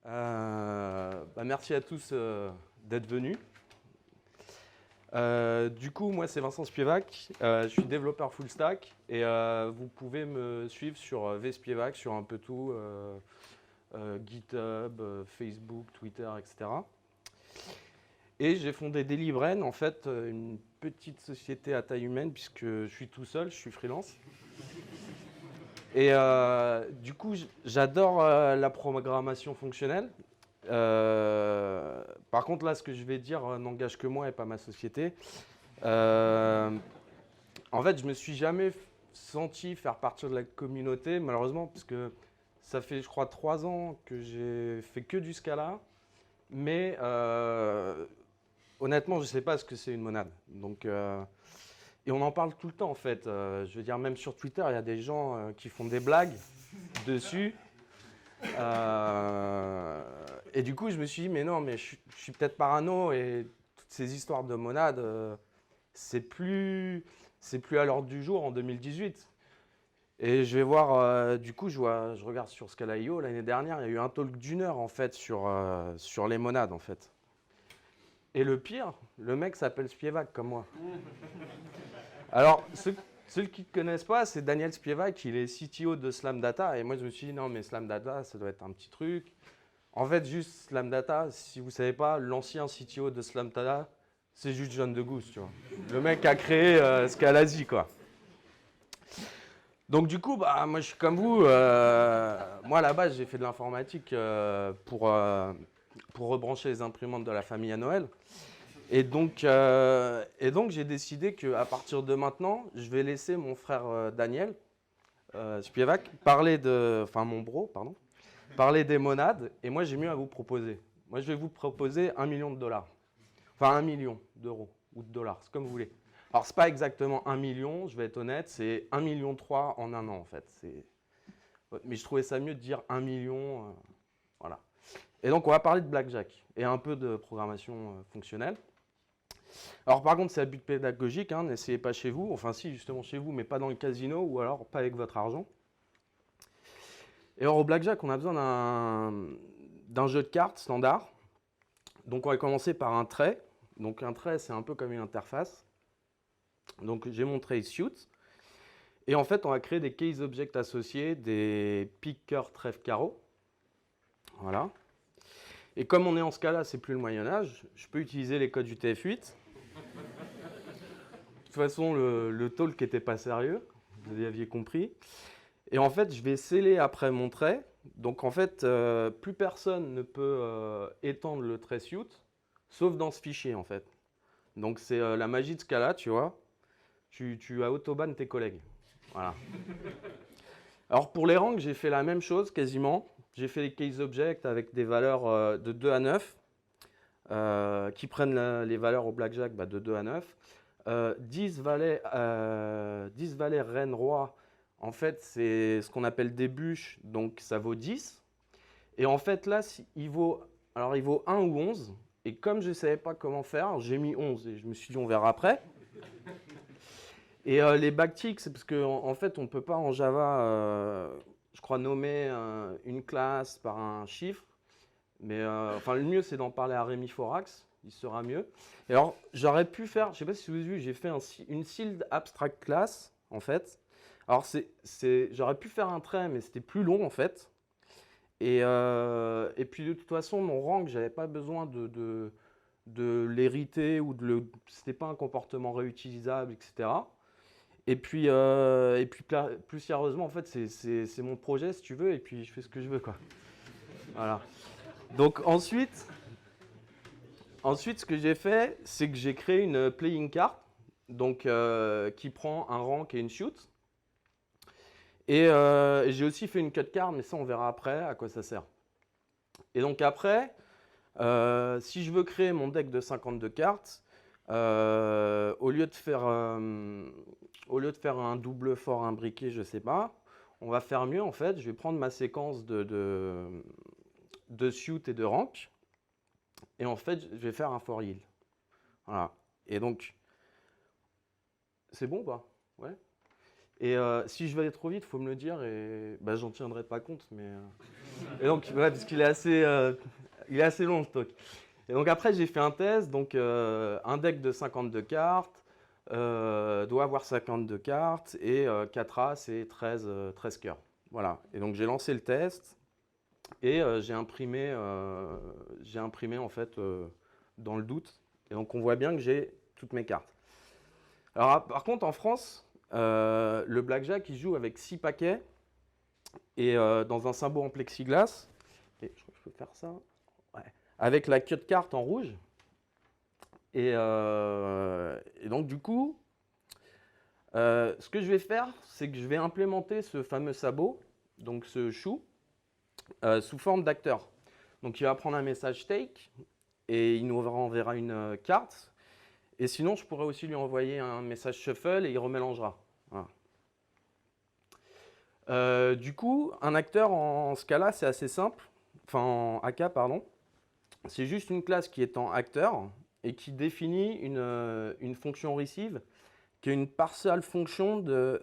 Merci à tous d'être venus. Du coup, moi, c'est Vincent Spievac. Je suis développeur full stack et vous pouvez me suivre sur vspievac, sur un peu tout, GitHub, Facebook, Twitter, etc. Et j'ai fondé Delibrain, en fait, une petite société à taille humaine puisque je suis tout seul, je suis freelance. Et du coup, j'adore la programmation fonctionnelle. Par contre, là, ce que je vais dire n'engage que moi et pas ma société. Euh, En fait, je me suis jamais senti faire partie de la communauté, malheureusement, parce que ça fait, je crois, 3 ans que j'ai fait que du Scala. Mais honnêtement, je ne sais pas ce que c'est une monade. Donc, et on en parle tout le temps, en fait. Je veux dire, même sur Twitter, il y a des gens qui font des blagues dessus. Et du coup, je me suis dit, mais non, mais je suis peut-être parano et toutes ces histoires de monades, c'est plus, c'est plus à l'ordre du jour en 2018. Et je vais voir, du coup, je regarde sur Scala.io, l'année dernière, il y a eu un talk d'1 heure en fait sur les monades en fait. Et le pire, le mec s'appelle Spievac comme moi. Alors, ceux qui ne connaissent pas, c'est Daniel Spievac, il est CTO de Slam Data. Et moi, je me suis dit, non, mais Slam Data, ça doit être un petit truc. En fait, juste Slam Data, si vous ne savez pas, l'ancien CTO de Slam Data, c'est juste John Degoose, tu vois. Le mec a créé Scalasi, quoi. Donc du coup, moi je suis comme vous. Moi à la base, j'ai fait de l'informatique pour rebrancher les imprimantes de la famille à Noël. Et donc j'ai décidé qu'à partir de maintenant, je vais laisser mon frère Daniel Spievac enfin mon bro, pardon, parler des monades. Et moi j'ai mieux à vous proposer. Moi je vais vous proposer 1 million de dollars. Enfin 1 million d'euros ou de dollars, c'est comme vous voulez. Alors c'est pas exactement 1 million, je vais être honnête, c'est 1,3 million en un an en fait. Mais je trouvais ça mieux de dire 1 million. Voilà. Et donc on va parler de blackjack et un peu de programmation fonctionnelle. Alors par contre c'est à but pédagogique, hein, n'essayez pas chez vous, enfin si justement chez vous, mais pas dans le casino ou alors pas avec votre argent. Et alors au blackjack on a besoin d'un jeu de cartes standard. Donc on va commencer par un trait. Donc un trait c'est un peu comme une interface. Donc j'ai mon trait suit. Et en fait on va créer des case objects associés, des pique, cœur, trèfle, carreau. Voilà. Et comme on est en Scala, c'est plus le Moyen-Âge, je peux utiliser les codes du TF8. De toute façon, le talk n'était pas sérieux, vous aviez compris. Et en fait, je vais sceller après mon trait. Donc en fait, plus personne ne peut étendre le trait suit, sauf dans ce fichier en fait. Donc c'est la magie de Scala, tu vois. Tu as autoban tes collègues. Voilà. Alors pour les rangs, j'ai fait la même chose quasiment. J'ai fait les case objects avec des valeurs de 2 à 9 qui prennent les valeurs au blackjack de 2 à 9. 10 valets reine roi, en fait c'est ce qu'on appelle des bûches, donc ça vaut 10. Et en fait là, il vaut 1 ou 11. Et comme je ne savais pas comment faire, j'ai mis 11 et je me suis dit on verra après. Et les backticks, c'est parce qu'en fait, on ne peut pas en Java, je crois, nommer une classe par un chiffre. Mais le mieux, c'est d'en parler à Rémi Forax, il sera mieux. Et alors, j'aurais pu faire, je ne sais pas si vous avez vu, j'ai fait une sealed abstract class, en fait. Alors, j'aurais pu faire un trait, mais c'était plus long, en fait. Et puis, de toute façon, mon rank, je n'avais pas besoin de l'hériter ou c'était pas un comportement réutilisable, etc. Et puis plus sérieusement, en fait, c'est mon projet, si tu veux, et puis je fais ce que je veux, quoi. Voilà. Donc ensuite, ce que j'ai fait, c'est que j'ai créé une playing card, donc qui prend un rank et une shoot. Et j'ai aussi fait une cut card, mais ça, on verra après à quoi ça sert. Et donc après, si je veux créer mon deck de 52 cartes, au lieu de faire un double fort imbriqué, je sais pas, on va faire mieux en fait. Je vais prendre ma séquence de suit et de rank, et en fait, je vais faire un for heal. Voilà. Et donc, c'est bon ou pas? Ouais. Et si je vais aller trop vite, il faut me le dire et bah, j'en tiendrai pas compte. Et donc, ouais, parce qu'il il est assez long le talk. Et donc après, j'ai fait un test, donc un deck de 52 cartes, doit avoir 52 cartes, et 4 As et 13 cœurs. Voilà. Et donc j'ai lancé le test, et j'ai imprimé en fait dans le doute. Et donc on voit bien que j'ai toutes mes cartes. Alors par contre, en France, le blackjack, il joue avec 6 paquets, et dans un symbole en plexiglas, et je crois que je peux faire ça, ouais, avec la queue de carte en rouge. Et donc, du coup, ce que je vais faire, c'est que je vais implémenter ce fameux sabot, donc ce chou, sous forme d'acteur. Donc, il va prendre un message take et il nous renverra une carte. Et sinon, je pourrais aussi lui envoyer un message shuffle et il remélangera. Voilà. Du coup, un acteur en ce cas-là, c'est assez simple. Enfin, en AK, pardon. C'est juste une classe qui est en acteur et qui définit une fonction receive qui est une partial function de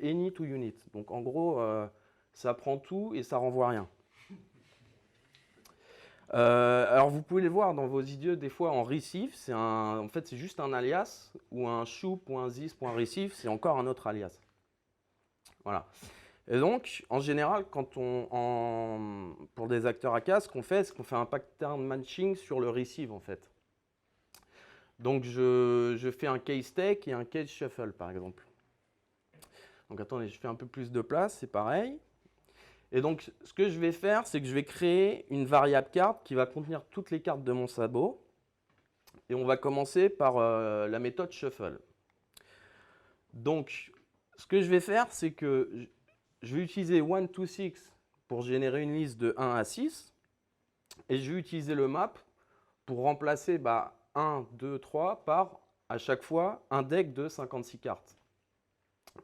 any to unit. Donc en gros, ça prend tout et ça renvoie rien. Alors vous pouvez les voir dans vos idiots des fois en receive, en fait c'est juste un alias, ou un shoe.this.receive, c'est encore un autre alias. Voilà. Et donc, en général, pour des acteurs AK, ce qu'on fait, c'est qu'on fait un pattern matching sur le receive en fait. Donc je fais un case take et un case shuffle par exemple. Donc attendez, je fais un peu plus de place, c'est pareil. Et donc ce que je vais faire, c'est que je vais créer une variable carte qui va contenir toutes les cartes de mon sabot. Et on va commencer par la méthode shuffle. Donc ce que je vais faire, c'est que je vais utiliser 1 to 6 pour générer une liste de 1 à 6. Et je vais utiliser le map pour remplacer 1, 2, 3 par à chaque fois un deck de 56 cartes.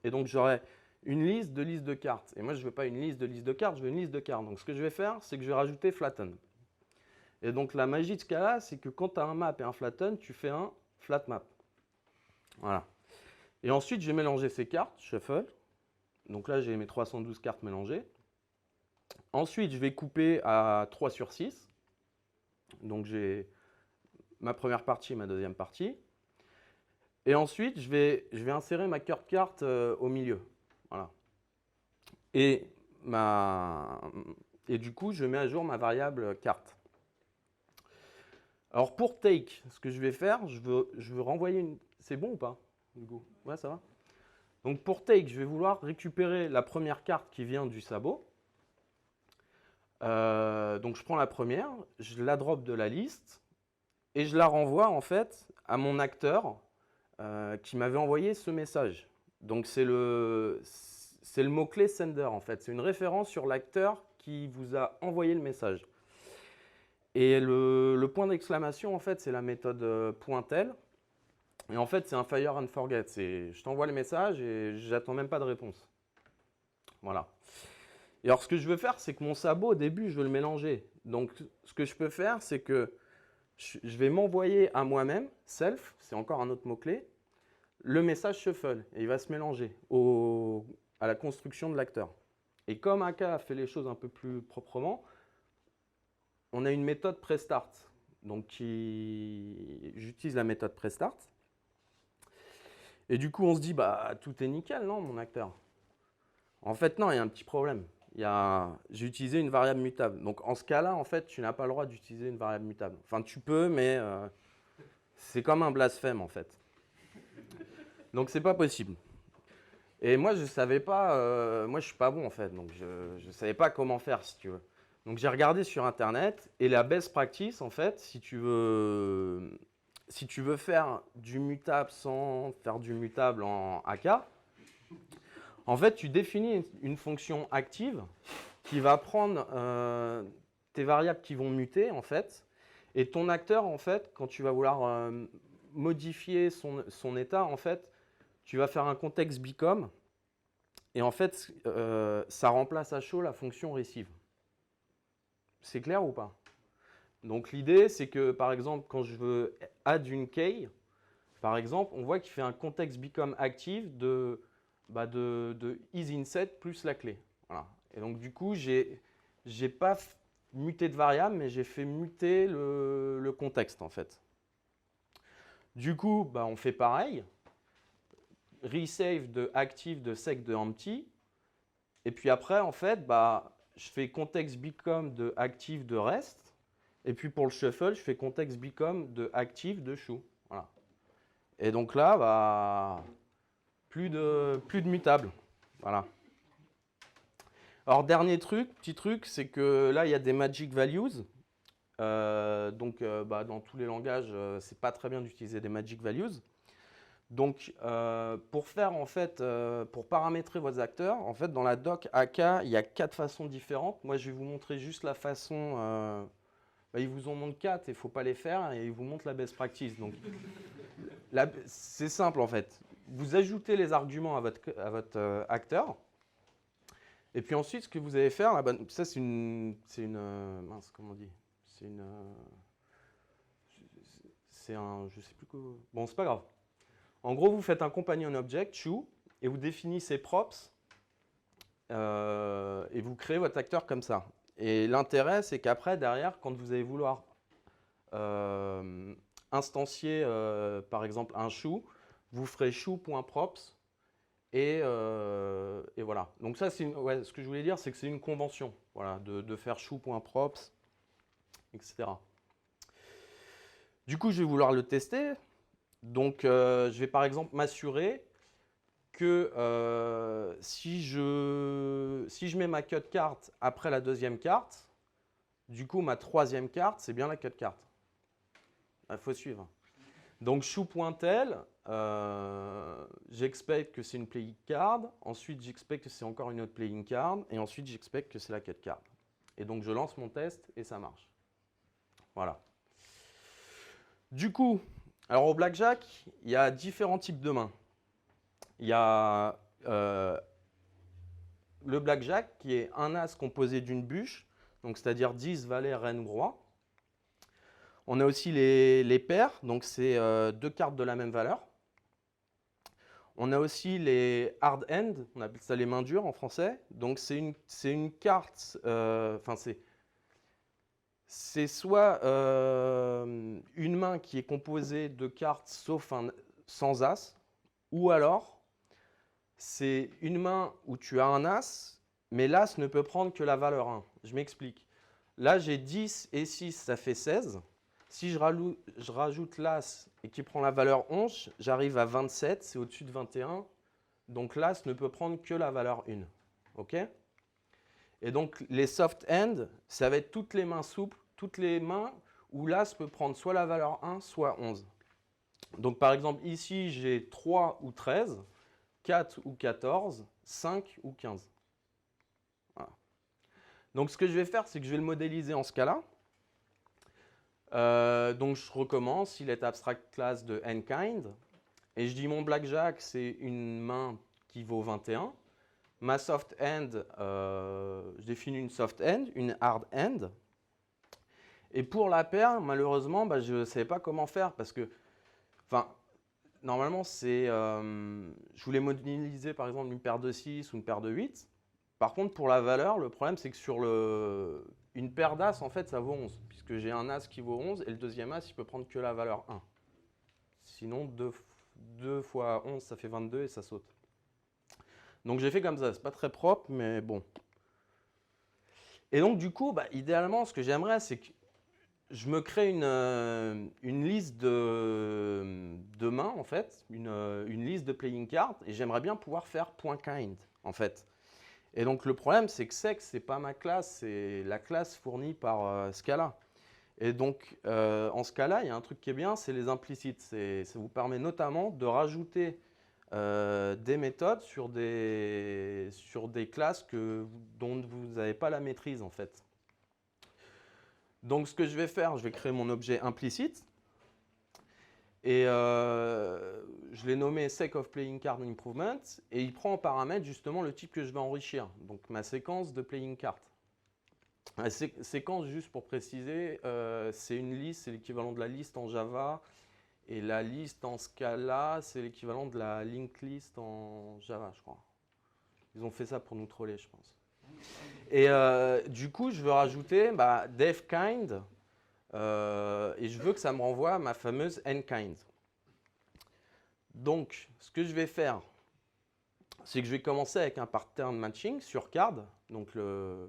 Et donc j'aurai une liste de cartes. Et moi je ne veux pas une liste de cartes, je veux une liste de cartes. Donc ce que je vais faire, c'est que je vais rajouter flatten. Et donc la magie de ce cas-là, c'est que quand tu as un map et un flatten, tu fais un flat map. Voilà. Et ensuite, je vais mélanger ces cartes, shuffle. Donc là, j'ai mes 312 cartes mélangées. Ensuite, je vais couper à 3 sur 6. Donc j'ai ma première partie et ma deuxième partie. Et ensuite, je vais insérer ma carte carte au milieu. Voilà. Et du coup, je mets à jour ma variable carte. Alors pour take, ce que je vais faire, je veux renvoyer une... C'est bon ou pas, Hugo? Ouais, ça va. Donc pour take, je vais vouloir récupérer la première carte qui vient du sabot. Donc je prends la première, je la drop de la liste et je la renvoie en fait à mon acteur qui m'avait envoyé ce message. Donc c'est le mot-clé sender en fait. C'est une référence sur l'acteur qui vous a envoyé le message. Et le point d'exclamation en fait c'est la méthode .tel. Et en fait c'est un fire and forget. Je t'envoie le message et j'attends même pas de réponse. Voilà. Et alors ce que je veux faire c'est que mon sabot au début je veux le mélanger. Donc ce que je peux faire c'est que je vais m'envoyer à moi-même, self, c'est encore un autre mot-clé, le message shuffle, et il va se mélanger à la construction de l'acteur. Et comme AK a fait les choses un peu plus proprement, on a une méthode prestart. Donc j'utilise la méthode prestart. Et du coup, on se dit, tout est nickel, non, mon acteur? En fait, non, il y a un petit problème. J'ai utilisé une variable mutable. Donc en ce cas-là, en fait, tu n'as pas le droit d'utiliser une variable mutable. Enfin, tu peux, mais c'est comme un blasphème, en fait. Donc c'est pas possible. Et moi, je savais pas, moi je suis pas bon en fait, donc je savais pas comment faire si tu veux. Donc j'ai regardé sur internet et la best practice en fait, si tu veux faire du mutable sans faire du mutable en AK, en fait tu définis une fonction active qui va prendre tes variables qui vont muter en fait, et ton acteur en fait, quand tu vas vouloir modifier son état en fait, tu vas faire un contexte become. Et en fait, ça remplace à chaud la fonction receive. C'est clair ou pas? Donc l'idée, c'est que par exemple, quand je veux add une key, par exemple, on voit qu'il fait un context become active de de isInset plus la clé. Voilà. Et donc du coup, j'ai pas muté de variable, mais j'ai fait muter le contexte en fait. Du coup, on fait pareil. Resave de active de sec de empty. Et puis après, en fait, je fais context become de active de rest. Et puis pour le shuffle, je fais context become de active de shoe. Voilà. Et donc là, plus de mutable. Voilà. Alors, dernier truc, petit truc, c'est que là, il y a des magic values. Dans tous les langages, c'est pas très bien d'utiliser des magic values. Donc, pour faire en fait, pour paramétrer vos acteurs, en fait, dans la doc AK, il y a 4 façons différentes. Moi, je vais vous montrer juste la façon. Ils vous en montrent 4 et il ne faut pas les faire, et ils vous montrent la best practice. Donc, c'est simple en fait. Vous ajoutez les arguments à votre acteur. Et puis ensuite, ce que vous allez faire, ça c'est mince, comment on dit? C'est un, je sais plus quoi. Bon, c'est pas grave. En gros, vous faites un companion object, shoe, et vous définissez props, et vous créez votre acteur comme ça. Et l'intérêt, c'est qu'après, derrière, quand vous allez vouloir instancier, par exemple, un shoe, vous ferez shoe.props, et voilà. Donc ça, ce que je voulais dire, c'est que c'est une convention, voilà, de faire shoe.props, etc. Du coup, je vais vouloir le tester. Donc, je vais par exemple m'assurer que si je mets ma cut carte après la deuxième carte, du coup, ma troisième carte, c'est bien la cut carte. Il faut suivre. Donc, shoe.tel, j'expecte que c'est une playing card. Ensuite, j'expecte que c'est encore une autre playing card. Et ensuite, j'expecte que c'est la cut card. Et donc, je lance mon test et ça marche. Voilà. Du coup, alors au blackjack, il y a différents types de mains. Il y a le blackjack qui est un as composé d'une bûche, donc c'est-à-dire 10, valet, reine, roi. On a aussi les paires, donc c'est 2 cartes de la même valeur. On a aussi les hard end, on appelle ça les mains dures en français. Donc c'est une carte, c'est soit une main qui est composée de cartes sans as, ou alors c'est une main où tu as un as, mais l'as ne peut prendre que la valeur 1. Je m'explique. Là, j'ai 10 et 6, ça fait 16. Si je rajoute l'as et qui prend la valeur 11, j'arrive à 27, c'est au-dessus de 21. Donc l'as ne peut prendre que la valeur 1. OK? Et donc les soft end, ça va être toutes les mains souples, toutes les mains où l'as peut prendre soit la valeur 1, soit 11. Donc par exemple, ici, j'ai 3 ou 13. 4 ou 14, 5 ou 15. Voilà. Donc ce que je vais faire, c'est que je vais le modéliser en ce cas-là. Donc je recommence, il est abstract class de nKind. Et je dis mon blackjack, c'est une main qui vaut 21. Ma soft end, je définis une soft end, une hard end. Et pour la paire, malheureusement, je ne savais pas comment faire parce que, normalement, je voulais modéliser par exemple une paire de 6 ou une paire de 8. Par contre, pour la valeur, le problème c'est que sur une paire d'as, en fait, ça vaut 11. Puisque j'ai un as qui vaut 11 et le deuxième as, il peut prendre que la valeur 1. Sinon, 2 fois 11, ça fait 22 et ça saute. Donc j'ai fait comme ça, c'est pas très propre, mais bon. Et donc du coup, idéalement, ce que j'aimerais, c'est que je me crée une liste de mains, en fait, une liste de playing cards, et j'aimerais bien pouvoir faire .kind, en fait. Et donc le problème, c'est que sec, c'est pas ma classe, c'est la classe fournie par Scala. Et donc en Scala, il y a un truc qui est bien, c'est les implicites. Ça vous permet notamment de rajouter des méthodes sur des classes dont vous n'avez pas la maîtrise, en fait. Donc ce que je vais faire, je vais créer mon objet implicite. Et je l'ai nommé Sec of Playing Card Improvement. Et il prend en paramètre justement le type que je vais enrichir. Donc ma séquence de Playing Card. La séquence, juste pour préciser, c'est une liste, c'est l'équivalent de la liste en Java. Et la liste en ce cas-là, c'est l'équivalent de la linked list en Java, je crois. Ils ont fait ça pour nous troller, je pense. Et du coup, je veux rajouter devKind et je veux que ça me renvoie ma fameuse nKind. Donc, ce que je vais faire, c'est que je vais commencer avec un pattern matching sur card, donc le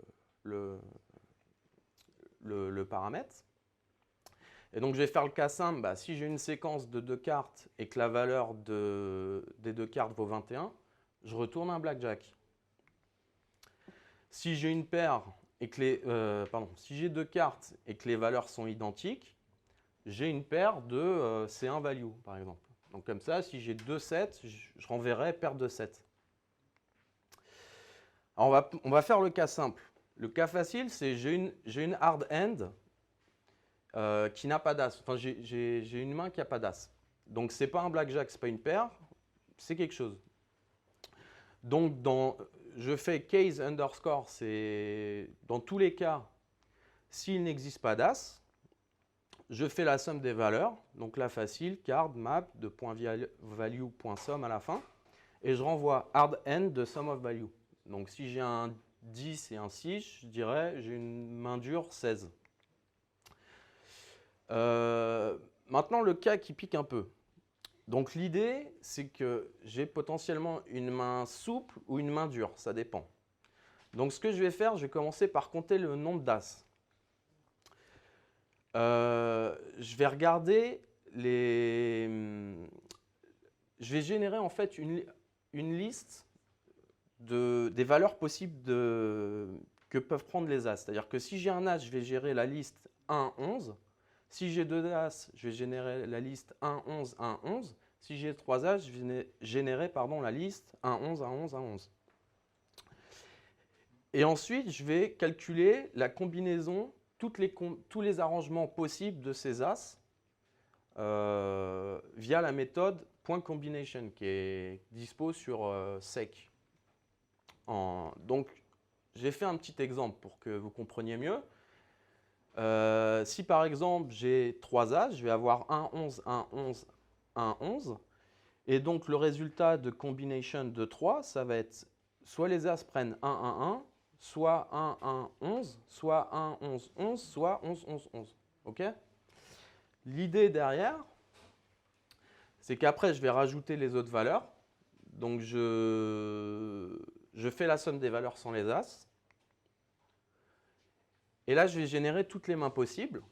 paramètre. Et donc, je vais faire le cas simple. Si j'ai une séquence de 2 cartes et que la valeur des 2 cartes vaut 21, je retourne un blackjack. Si j'ai une paire et que si j'ai 2 cartes et que les valeurs sont identiques, j'ai une paire de C1 value, par exemple. Donc comme ça, si j'ai 2 sets, je renverrai paire de 7. Alors on va faire le cas simple. Le cas facile, c'est j'ai une hard end qui n'a pas d'as. Enfin, j'ai une main qui n'a pas d'as. Donc ce n'est pas un blackjack, ce n'est pas une paire, c'est quelque chose. Donc je fais case underscore, c'est dans tous les cas, s'il n'existe pas d'as, je fais la somme des valeurs, donc là facile, card, map, de .value.sum à la fin, et je renvoie hard end de sum of value. Donc si j'ai un 10 et un 6, je dirais j'ai une main dure 16. Maintenant le cas qui pique un peu. Donc l'idée, c'est que j'ai potentiellement une main souple ou une main dure, ça dépend. Donc ce que je vais faire, je vais commencer par compter le nombre d'as. Je vais regarder je vais générer en fait une liste des valeurs possibles que peuvent prendre les as. C'est-à-dire que si j'ai un as, je vais gérer la liste 1, 11. Si j'ai 2 as, je vais générer la liste 1, 11, 1, 11. Si j'ai 3 as, je vais générer la liste 1, 11, 1, 11, 1, 11. Et ensuite, je vais calculer la combinaison, tous les arrangements possibles de ces as via la méthode .combination qui est dispo sur sec. Donc, j'ai fait un petit exemple pour que vous compreniez mieux. Si par exemple j'ai 3 as, je vais avoir 1, 11, 1, 11, 1, 11. Et donc le résultat de combination de 3, ça va être soit les as prennent 1, 1, 1, soit 1, 1, 11, soit 1, 11, 11, soit 11, 11, 11. OK ? L'idée derrière, c'est qu'après je vais rajouter les autres valeurs. Donc je fais la somme des valeurs sans les as. Et là, je vais générer toutes les mains possibles.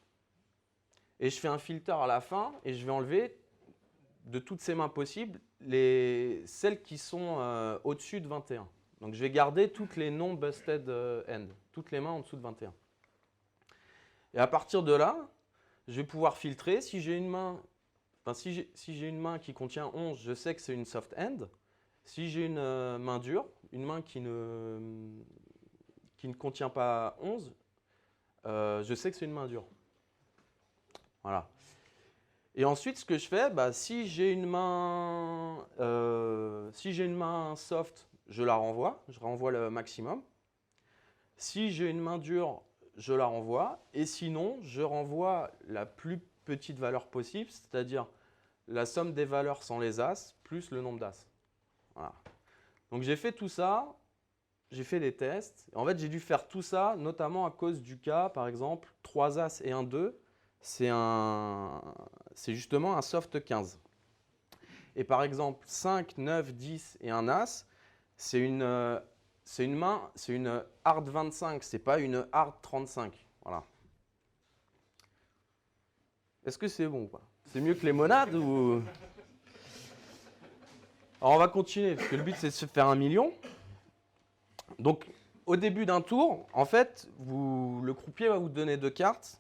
Et je fais un filter à la fin et je vais enlever de toutes ces mains possibles celles qui sont au-dessus de 21. Donc je vais garder toutes les non-busted end, toutes les mains en dessous de 21. Et à partir de là, je vais pouvoir filtrer. Si j'ai une main, si j'ai une main qui contient 11, je sais que c'est une soft end. Si j'ai une main dure, une main qui ne contient pas 11, je sais que c'est une main dure. Voilà. Et ensuite, ce que je fais, si j'ai une main soft, je la renvoie, je renvoie le maximum. Si j'ai une main dure, je la renvoie. Et sinon, je renvoie la plus petite valeur possible, c'est-à-dire la somme des valeurs sans les as, plus le nombre d'as. Voilà. Donc j'ai fait tout ça, j'ai fait des tests. En fait, j'ai dû faire tout ça, notamment à cause du cas, par exemple, 3 as et un 2. C'est justement un soft 15. Et par exemple, 5, 9, 10 et un as, c'est une hard 25, c'est pas une hard 35. Voilà. Est-ce que c'est bon ou pas? C'est mieux que les monades ou... Alors on va continuer, parce que le but c'est de se faire 1 million. Donc au début d'un tour, en fait, le croupier va vous donner 2 cartes.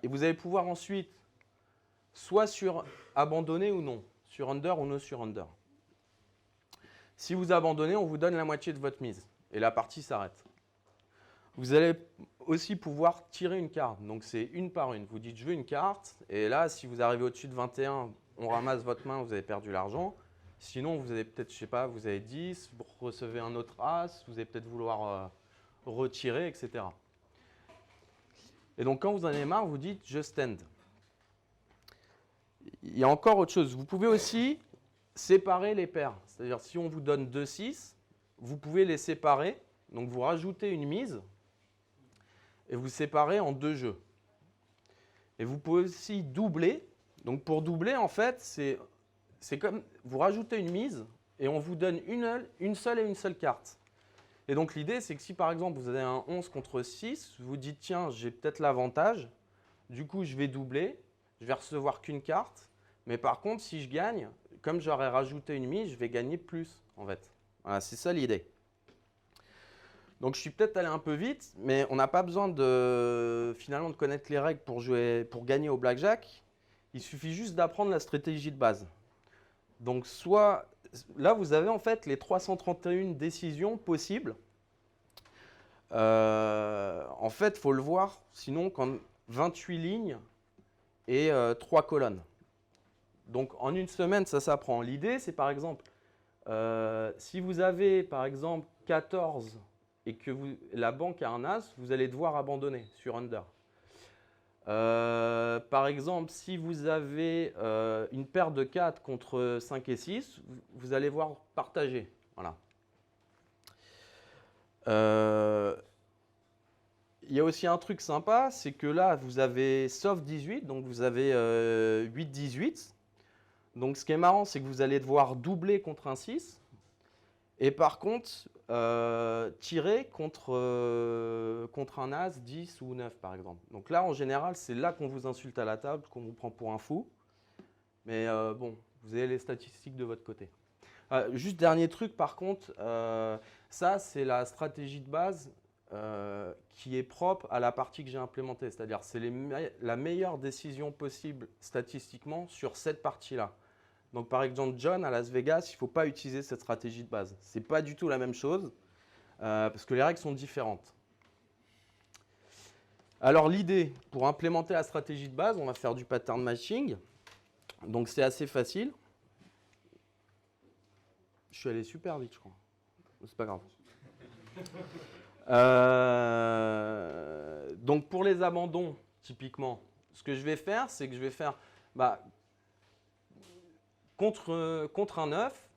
Et vous allez pouvoir ensuite, soit sur abandonner ou non, sur under ou no sur under. Si vous abandonnez, on vous donne la moitié de votre mise et la partie s'arrête. Vous allez aussi pouvoir tirer une carte, donc c'est une par une. Vous dites je veux une carte et là, si vous arrivez au-dessus de 21, on ramasse votre main, vous avez perdu l'argent. Sinon, vous avez peut-être, je sais pas, vous avez 10, vous recevez un autre as, vous allez peut-être vouloir retirer, etc. Et donc, quand vous en avez marre, vous dites « just end ». il y a encore autre chose. Vous pouvez aussi séparer les paires. C'est-à-dire, si on vous donne 2, 6, vous pouvez les séparer. Donc, vous rajoutez une mise et vous séparez en 2 jeux. Et vous pouvez aussi doubler. Donc, pour doubler, en fait, c'est comme vous rajoutez une mise et on vous donne une seule carte. Et donc, l'idée, c'est que si, par exemple, vous avez un 11 contre 6, vous dites, tiens, j'ai peut-être l'avantage. Du coup, je vais doubler. Je vais recevoir qu'une carte. Mais par contre, si je gagne, comme j'aurais rajouté une mise, je vais gagner plus, en fait. Voilà, c'est ça l'idée. Donc, je suis peut-être allé un peu vite, mais on n'a pas besoin finalement de connaître les règles pour gagner au blackjack. Il suffit juste d'apprendre la stratégie de base. Donc, là, vous avez en fait les 331 décisions possibles. En fait, il faut le voir, sinon, comme 28 lignes et 3 colonnes. Donc, en une semaine, ça s'apprend. L'idée, c'est par exemple, si vous avez par exemple 14 et que la banque a un as, vous allez devoir abandonner sur under. Par exemple, si vous avez une paire de 4 contre 5 et 6, vous allez voir partager. Voilà. Il y a aussi un truc sympa, c'est que là, vous avez soft 18, donc vous avez 8-18. Donc ce qui est marrant, c'est que vous allez devoir doubler contre un 6. Et par contre, tirer contre un as, 10 ou 9 par exemple. Donc là, en général, c'est là qu'on vous insulte à la table, qu'on vous prend pour un fou. Mais bon, vous avez les statistiques de votre côté. Juste dernier truc par contre, ça c'est la stratégie de base qui est propre à la partie que j'ai implémentée. C'est-à-dire c'est la meilleure décision possible statistiquement sur cette partie-là. Donc par exemple, John, à Las Vegas, il ne faut pas utiliser cette stratégie de base. Ce n'est pas du tout la même chose, parce que les règles sont différentes. Alors l'idée, pour implémenter la stratégie de base, on va faire du pattern matching. Donc c'est assez facile. Je suis allé super vite, je crois. C'est pas grave. Donc pour les abandons, typiquement, ce que je vais faire, c'est que je vais faire... contre un 9,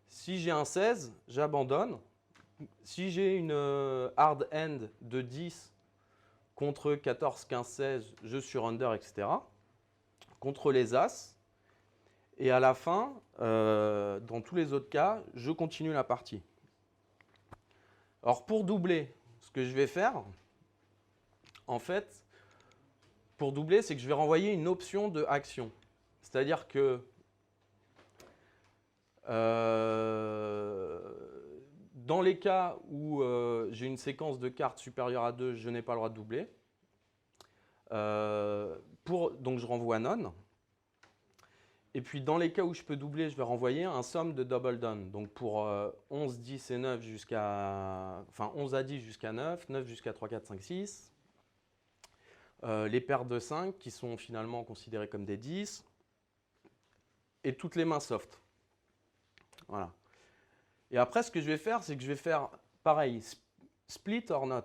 si j'ai un 16, j'abandonne. Si j'ai une hard end de 10 contre 14, 15, 16, je sur under, etc. Contre les as. Et à la fin, dans tous les autres cas, je continue la partie. Alors pour doubler, ce que je vais faire, en fait, pour doubler, c'est que je vais renvoyer une option de action. C'est-à-dire que dans les cas où j'ai une séquence de cartes supérieure à 2, je n'ai pas le droit de doubler. Donc je renvoie non. Et puis dans les cas où je peux doubler, je vais renvoyer un somme de double down. Donc pour 11, 10 et 9 enfin 11 à 10 jusqu'à 9, 9 jusqu'à 3, 4, 5, 6. Les paires de 5 qui sont finalement considérées comme des 10. Et toutes les mains soft. Voilà. Et après, ce que je vais faire, c'est que je vais faire pareil, split or not.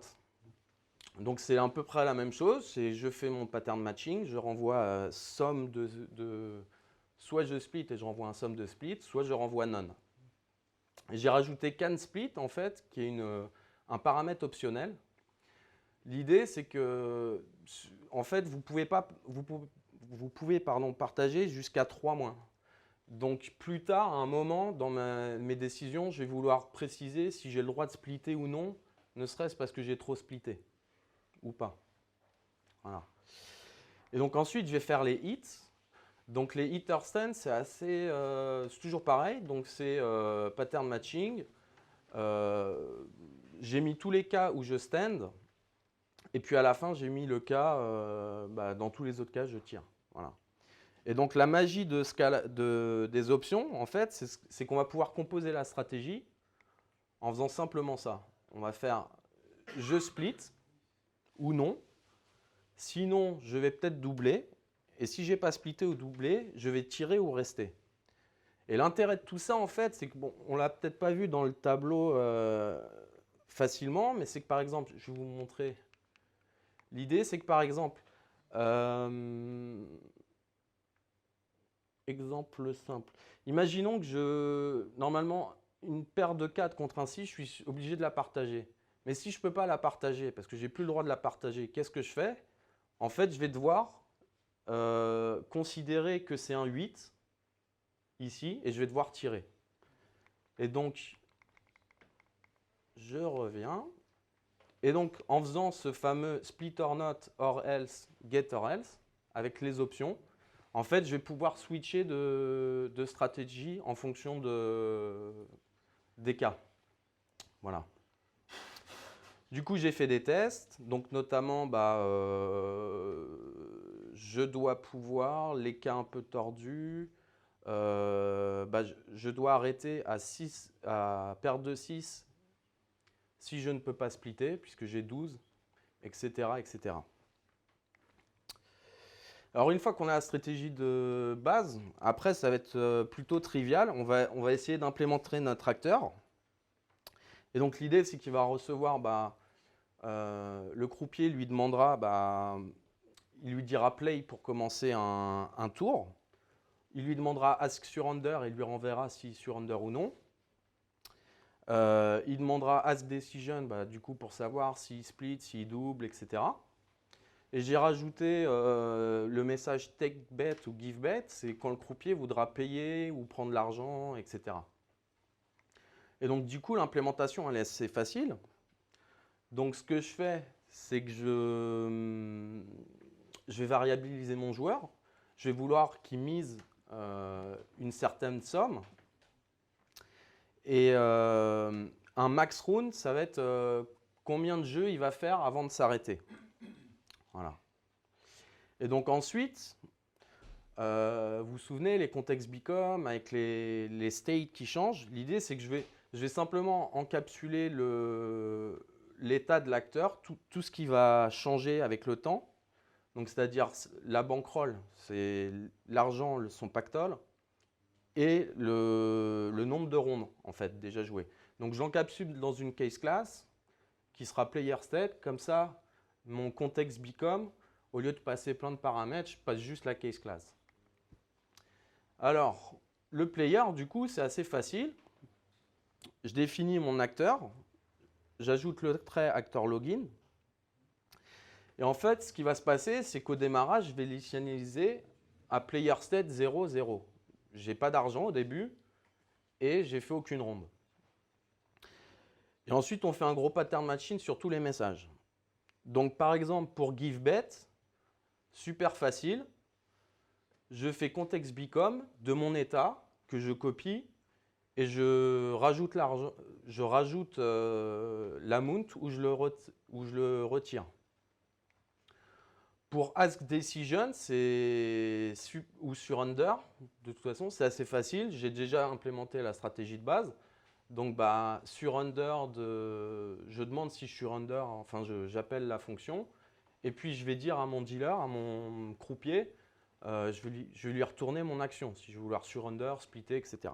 Donc c'est à peu près la même chose. Je fais mon pattern matching, je renvoie somme de soit je split et je renvoie un somme de split, soit je renvoie none. J'ai rajouté can split en fait, qui est un paramètre optionnel. L'idée c'est que en fait vous pouvez partager jusqu'à 3 mois. Donc plus tard, à un moment, dans mes décisions, je vais vouloir préciser si j'ai le droit de splitter ou non, ne serait-ce parce que j'ai trop splitté ou pas. Voilà. Et donc ensuite, je vais faire les hits. Donc les hit or stand, c'est toujours pareil. Donc c'est pattern matching. J'ai mis tous les cas où je stand. Et puis à la fin, j'ai mis le cas, dans tous les autres cas, je tire. Voilà. Et donc la magie des options, en fait, c'est qu'on va pouvoir composer la stratégie en faisant simplement ça. On va faire je split ou non. Sinon, je vais peut-être doubler. Et si je n'ai pas splitté ou doublé, je vais tirer ou rester. Et l'intérêt de tout ça, en fait, c'est que, bon, on ne l'a peut-être pas vu dans le tableau facilement, mais c'est que par exemple, je vais vous montrer. L'idée, c'est que par exemple, exemple simple. Imaginons que normalement, une paire de 4 contre un 6, je suis obligé de la partager. Mais si je ne peux pas la partager, parce que je n'ai plus le droit de la partager, qu'est-ce que je fais? En fait, je vais devoir considérer que c'est un 8 ici, et je vais devoir tirer. Et donc, je reviens. Et donc, en faisant ce fameux split or not, or else, get or else, avec les options, en fait, je vais pouvoir switcher de stratégie en fonction des cas. Voilà. Du coup, j'ai fait des tests. Donc, notamment, je dois pouvoir, les cas un peu tordus, je dois arrêter à paire de 6 si je ne peux pas splitter, puisque j'ai 12, etc., etc. Alors, une fois qu'on a la stratégie de base, après, ça va être plutôt trivial. On va essayer d'implémenter notre acteur. Et donc, l'idée, c'est qu'il va recevoir, le croupier lui demandera, il lui dira play pour commencer un tour. Il lui demandera ask surrender et il lui renverra si surrender ou non. Il demandera ask decision, du coup, pour savoir s'il split, s'il double, etc. Et j'ai rajouté le message take bet ou give bet, c'est quand le croupier voudra payer ou prendre l'argent, etc. Et donc, du coup, l'implémentation, elle est assez facile. Donc, ce que je fais, c'est que je vais variabiliser mon joueur. Je vais vouloir qu'il mise une certaine somme. Et un max round, ça va être combien de jeux il va faire avant de s'arrêter. Voilà. Et donc ensuite, vous vous souvenez, les contextes become avec les states qui changent. L'idée, c'est que je vais simplement encapsuler l'état de l'acteur, tout ce qui va changer avec le temps. Donc, c'est-à-dire la bankroll, c'est l'argent, son pactole, et le nombre de rondes, en fait, déjà jouées. Donc, je l'encapsule dans une case class qui sera player state. Comme ça, mon context become, au lieu de passer plein de paramètres, je passe juste la case class. Alors, le player, du coup, c'est assez facile. Je définis mon acteur, j'ajoute le trait acteur login. Et en fait, ce qui va se passer, c'est qu'au démarrage, je vais l'initialiser à player state 0, 0. Je n'ai pas d'argent au début et j'ai fait aucune ronde. Et ensuite, on fait un gros pattern matching sur tous les messages. Donc, par exemple, pour give bet, super facile, je fais context become de mon état que je copie et je rajoute l'amount où je le retire. Pour ask decision, ou surrender, de toute façon, c'est assez facile. J'ai déjà implémenté la stratégie de base. Donc, surrender, je demande si je surrender, enfin, j'appelle la fonction. Et puis, je vais dire à mon dealer, à mon croupier, je vais lui retourner mon action, si je veux vouloir surrender, splitter, etc.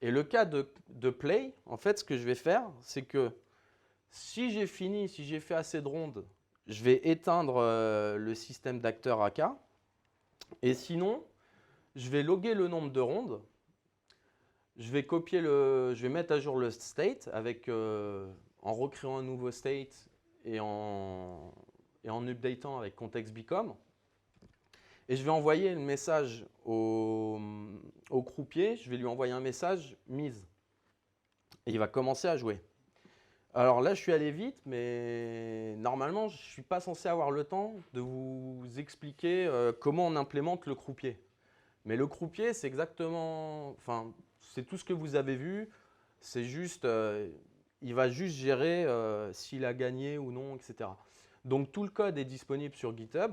Et le cas de play, en fait, ce que je vais faire, c'est que si j'ai fait assez de rondes, je vais éteindre le système d'acteurs AK. Et sinon, je vais loguer le nombre de rondes. Je vais mettre à jour le state en recréant un nouveau state et en updatant avec context become. Et je vais envoyer le message au croupier. Je vais lui envoyer un message mise. Et il va commencer à jouer. Alors là, je suis allé vite, mais normalement, je ne suis pas censé avoir le temps de vous expliquer comment on implémente le croupier. Mais le croupier, c'est c'est tout ce que vous avez vu. C'est juste, il va juste gérer s'il a gagné ou non, etc. Donc tout le code est disponible sur GitHub.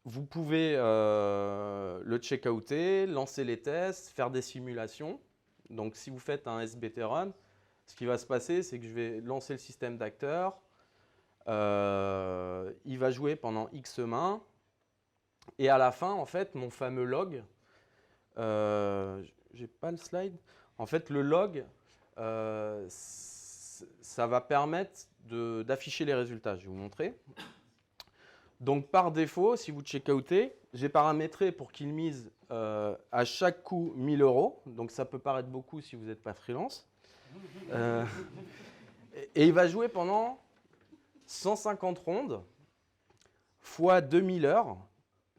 Vous pouvez le check-outer, lancer les tests, faire des simulations. Donc si vous faites un SBT run, ce qui va se passer, c'est que je vais lancer le système d'acteurs. Il va jouer pendant X mains. Et à la fin, en fait, mon fameux log, j'ai pas le slide. En fait, le log, ça va permettre d'afficher les résultats. Je vais vous montrer. Donc, par défaut, si vous check-outez, j'ai paramétré pour qu'il mise à chaque coup 1000 €. Donc ça peut paraître beaucoup si vous n'êtes pas freelance. Et il va jouer pendant 150 rondes fois 2000 heures.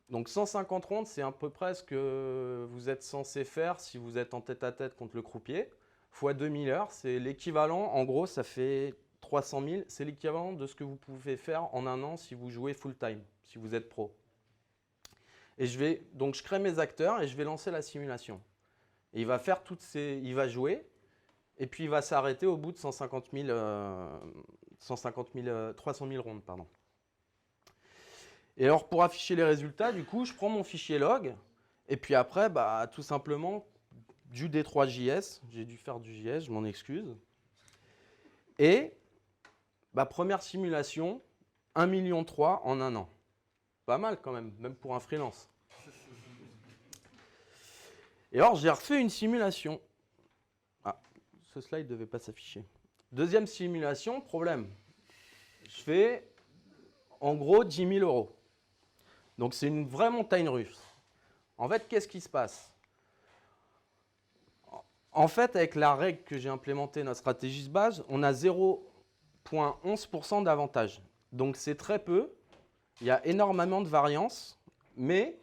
Donc 150 rondes, c'est à peu près ce que vous êtes censé faire si vous êtes en tête-à-tête contre le croupier. Fois 2000 heures, c'est l'équivalent, en gros, ça fait 300 000. C'est l'équivalent de ce que vous pouvez faire en un an si vous jouez full-time, si vous êtes pro. Et donc je crée mes acteurs et je vais lancer la simulation. Et il va faire il va jouer et puis il va s'arrêter au bout de 300 000 rondes, pardon. Et alors pour afficher les résultats, du coup, je prends mon fichier log et puis après, bah, tout simplement du D3JS. J'ai dû faire du JS, je m'en excuse. Et bah, première simulation, 1,3 million en un an. Pas mal quand même pour un freelance. Et alors, j'ai refait une simulation. Ah, ce slide ne devait pas s'afficher. Deuxième simulation, problème. Je fais en gros 10 000 €. Donc, c'est une vraie montagne russe. En fait, qu'est-ce qui se passe? En fait, avec la règle que j'ai implémentée, notre stratégie de base, on a 0,11% d'avantage. Donc, c'est très peu. Il y a énormément de variance, mais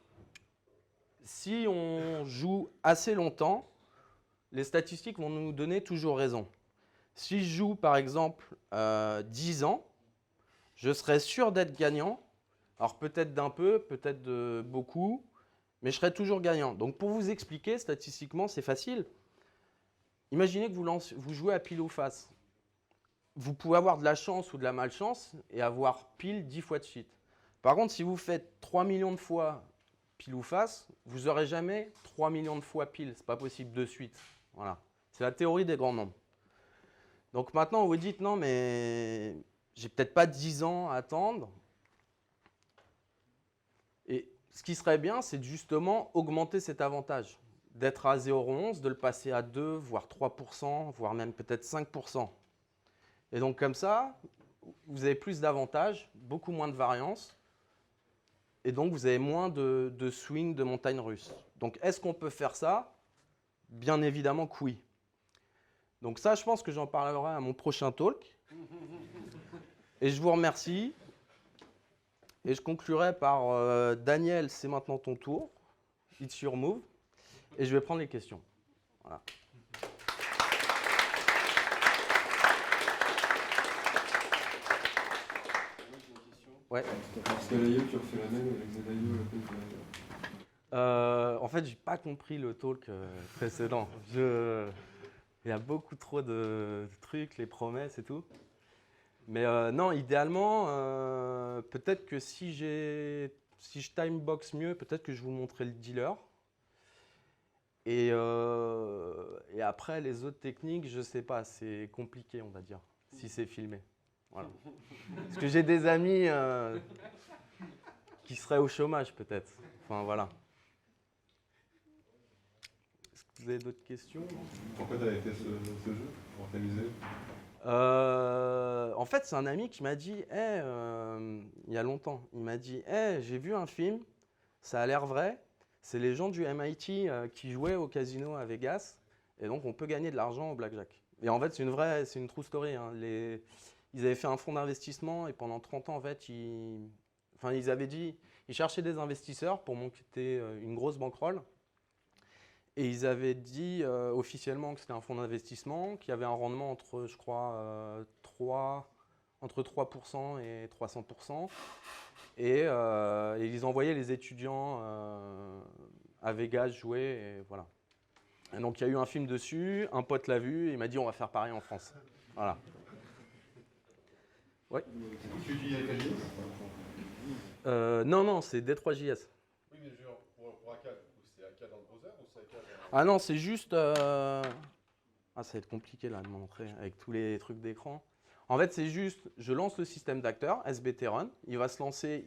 si on joue assez longtemps, les statistiques vont nous donner toujours raison. Si je joue par exemple 10 ans, je serai sûr d'être gagnant. Alors peut-être d'un peu, peut-être de beaucoup, mais je serai toujours gagnant. Donc pour vous expliquer, statistiquement, c'est facile. Imaginez que vous jouez à pile ou face. Vous pouvez avoir de la chance ou de la malchance et avoir pile 10 fois de suite. Par contre, si vous faites 3 millions de fois pile ou face, vous n'aurez jamais 3 millions de fois pile. Ce n'est pas possible de suite. Voilà. C'est la théorie des grands nombres. Donc maintenant, vous dites, non, mais j'ai peut-être pas 10 ans à attendre. Et ce qui serait bien, c'est de justement augmenter cet avantage. D'être à 0,11, de le passer à 2, voire 3%, voire même peut-être 5%. Et donc comme ça, vous avez plus d'avantages, beaucoup moins de variance. Et donc, vous avez moins de swing de montagne russe. Donc, est-ce qu'on peut faire ça? Bien évidemment que oui. Donc ça, je pense que j'en parlerai à mon prochain talk. Et je vous remercie. Et je conclurai par Daniel, c'est maintenant ton tour. It's your move. Et je vais prendre les questions. Voilà. Ouais. Scalaio, tu refais la même avec Zadaio En fait, j'ai pas compris le talk précédent. Il y a beaucoup trop de trucs, les promesses et tout. Mais non, idéalement, peut-être que si je timebox mieux, peut-être que je vous montrerai le dealer. Et après, les autres techniques, je sais pas, c'est compliqué, on va dire, si c'est filmé. Voilà. Parce que j'ai des amis qui seraient au chômage, peut-être. Enfin, voilà. Est-ce que vous avez d'autres questions? Pourquoi tu as été ce jeu pour t'amuser? En fait, c'est un ami qui m'a dit, hey, il y a longtemps, il m'a dit, hey, j'ai vu un film, ça a l'air vrai, c'est les gens du MIT qui jouaient au casino à Vegas, et donc on peut gagner de l'argent au blackjack. Et en fait, c'est une true story. Hein. Ils avaient fait un fonds d'investissement et pendant 30 ans, en fait, ils cherchaient des investisseurs pour monter une grosse bankroll. Et ils avaient dit officiellement que c'était un fonds d'investissement, qui avait un rendement entre, je crois, entre 3% et 300%. Et ils envoyaient les étudiants à Vegas jouer, et voilà. Et donc il y a eu un film dessus, un pote l'a vu, et il m'a dit on va faire pareil en France. Voilà. Ouais. Tu dis AKJS? Non, c'est D3JS. Oui, mais genre pour AK, c'est AK dans le browser ou c'est AK dans... Ah non, c'est juste... Ah, ça va être compliqué là de montrer avec tous les trucs d'écran. En fait, c'est juste, je lance le système d'acteur, SBT Run, il va se lancer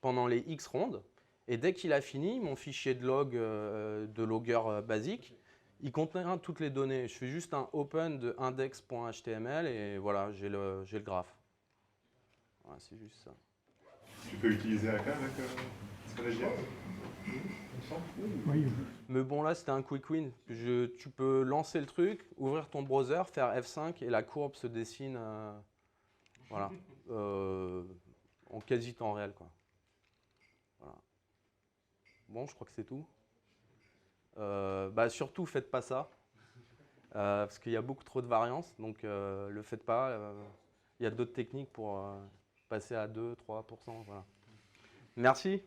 pendant les X rondes, et dès qu'il a fini, mon fichier de log, de logger basique, il contient toutes les données. Je fais juste un open de index.html et voilà, j'ai le graphe. Voilà, c'est juste ça. Tu peux utiliser AK avec Oui. Mais bon, là, c'était un quick win. Tu peux lancer le truc, ouvrir ton browser, faire F5 et la courbe se dessine voilà, en quasi temps réel, quoi. Voilà. Bon, je crois que c'est tout. Bah, surtout, faites pas ça. Parce qu'il y a beaucoup trop de variances. Donc, le faites pas. Il y a d'autres techniques pour passer à 2-3%. Voilà. Merci.